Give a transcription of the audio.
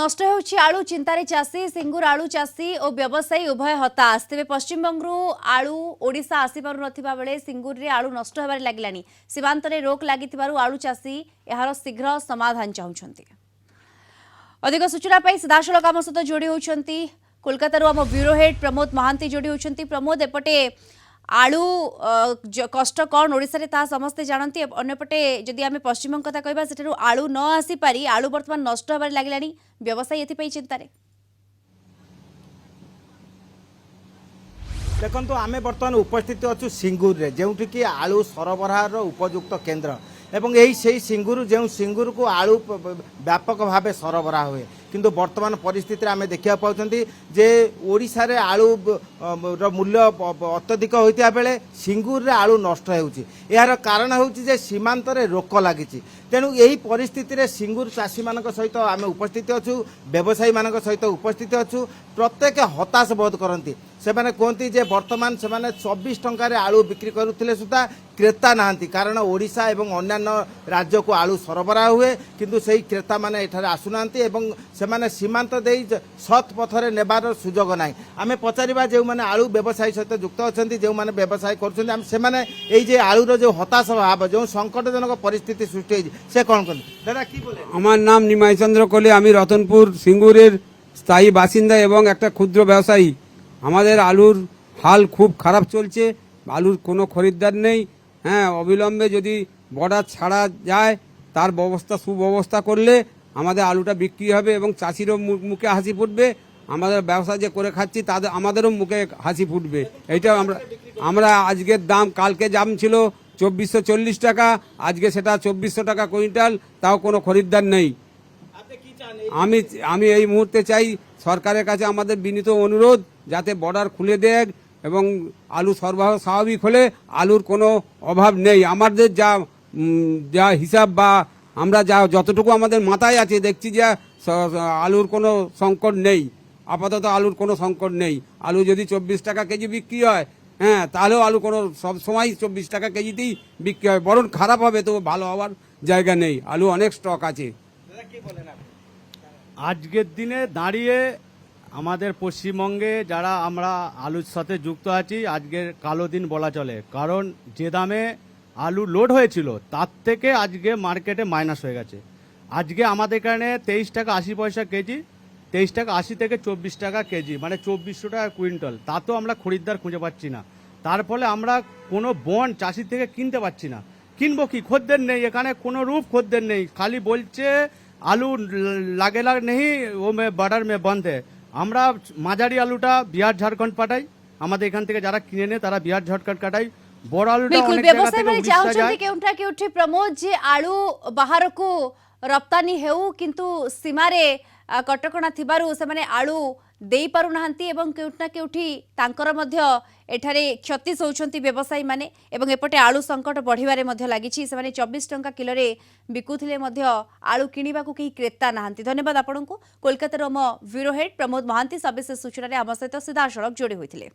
नष्ट होउछि आलू चिंतारे चाषी सिंगूर आलू चाषी और व्यवसायी उभय हताश तेज पश्चिमबंग आलू ओडिशा आसी पारु नथिबा बेले सिंगूर रे आलू नष्ट होबार लागिलानी सीमांत रे रोक लागितिबारु आलू चाषी एहार शीघ्र समाधान चाहुछंती। अधिक सूचना पाई सीधासळख आम सहित जोड़ी होउछंती कोलकाता आम ब्यूरो हेड प्रमोद महांती जोड़ी होउछंती। प्रमोद एपटे आलू कष्ट कौन ओडिशा रे ता समस्ते जानती अन्यपटे जदि आम पश्चिम कथा कहबा सेठारु आलू न आसी पारी आलू वर्तमान नष्ट होबार लागिलानी व्यवसायी एथि चिंतारे। देखो आम बर्तमान उपस्थित अच्छु सिंगूर रे जोठी कि आलू सरबराहर उपयुक्त केन्द्र एवं यही से सिंगूर जो सिंगूर को आलू व्यापक भाव सरबराह हुए किंतु वर्तमान परिस्थिति आम देखा पाँच जे ओडिशा रे आलू मूल्य अत्यधिक होता बेले सिंगूर रे आलू नष्ट होउछि। यार कारण होउछि सीमांत रे रोक लगी तेणु यही परिस्थिति रे सिंगूर चाषी मान सहित आम उपस्थित अच्छु व्यवसायी मान सहित उपस्थित अच्छु प्रत्येक हताश बोध करती से कहती जे वर्तमान से 24 टंकार आलू बिक्री करुले सुधा क्रेता नहांती कारण ओडिशा एवं अन्यान्य राज्य को आलू सरबराह हुए किंतु सही क्रेता माने एठारे आसुना से सीमांत दे सत् पथरे नेबार सुजोग ना। आम पचारा जो मैंने आलू व्यवसायी सहित जुक्त अच्छा जो मैंने व्यवसाय कर आलूर जो हताश भाव जो संकटजनक परिस्थिति सृष्टि से कौन कर दादा कि बोले। আমার নাম নিমাই চন্দ্র কোলে, আমি রতনপুর সিঙ্গুরের স্থায়ী বাসিন্দা এবং একটা ক্ষুদ্র ব্যবসায়ী। আমাদের আলুর হাল খুব খারাপ চলছে, আলুর কোনো খরিদ্দার নেই। হ্যাঁ, অবিলম্বে যদি বর্ডার ছাড়া যায় তার সুব্যবস্থা করলে আমাদের আলুটা বিক্রি হবে এবং চাষিরও মুখে হাসি ফুটবে, আমাদের ব্যবসা যে করে খাচ্ছি তাদের আমাদেরও মুখে হাসি ফুটবে। এইটা আমরা আজকের দাম কালকে দাম ছিল 2440 টাকা, আজকে সেটা 2400 টাকা কুইন্টাল, তাও কোনো খরিদ্দার নেই। আমি এই মুহূর্তে চাই সরকারের কাছে আমাদের বিনীত অনুরোধ যাতে বর্ডার খুলে দেয় এবং আলু সরবরাহ স্বাভাবিক হলে আলুর কোনো অভাব নেই। আমাদের যা হিসাব বা আমরা যতটুকু আমাদের মাথায় আছে দেখছি যে আলুর কোনো সংকট নেই, আপাতত আলুর কোনো সংকট নেই। আলু যদি 24 টাকা কেজি বিক্রি হয়, হ্যাঁ, তাহলেও আলু কোনো সব সময় 24 টাকা কেজিতেই বিক্রি হয়, বরং খারাপ হবে তো ভালো হওয়ার জায়গা নেই, আলু অনেক স্টক আছে। আজকের দিনে দাঁড়িয়ে আমাদের পশ্চিমবঙ্গে যারা আমরা আলুর সাথে যুক্ত আছি আজকের কালো দিন বলা চলে, কারণ যে দামে আলু লোড হয়েছিল তার থেকে আজকে মার্কেটে মাইনাস হয়ে গেছে। আজকে আমাদের এখানে 23 টাকা 80 পয়সা কেজি, 23 টাকা 80 থেকে 24 টাকা কেজি, মানে 2400 টাকা কুইন্টাল, তাতেও আমরা খরিদ্দার খুঁজে পাচ্ছি না। তার ফলে আমরা কোনো বন্ড চাষির থেকে কিনতে পাচ্ছি না। কিনবো কি, খদ্দের নেই, এখানে কোনো রূপ খদ্দের নেই, খালি বলছে আলু লাগেলা নেই ও বর্ডার মে বন্ধ है। আমরা মাঝারি আলুটা বিহার ঝাড়খণ্ড পাঠাই, আমাদের এখান থেকে যারা কিনে নেয় তারা বিহার ঝাড়খণ্ড কাটাই। বড় আলুটা অনেক জায়গা থেকে উড়িষ্যা যায়। কেউঠা কেউঠি প্রমোদ যে আলু বাহারকু রপ্তানি হেউ কিন্তু সীমারে কটকଣା थिबारु से आलू दे पारु नाहंती एवं केउठना केउठी तांकर मध्य एठारे क्षति सोचंती व्यवसायी माने एवं एपटे आलू संकट बढ़िबारे मध्य लागिछि। से 24 टंका किलो रे बिकुथिले मध्य आलू किनिबाकू केही क्रेता नाहंती। धन्यवाद आपनकू। कोलकाता आम ब्यूरो हेड प्रमोद महांती सविशेष सूचना रे आम सहित सीधा सड़क जोड़ी होइथिले।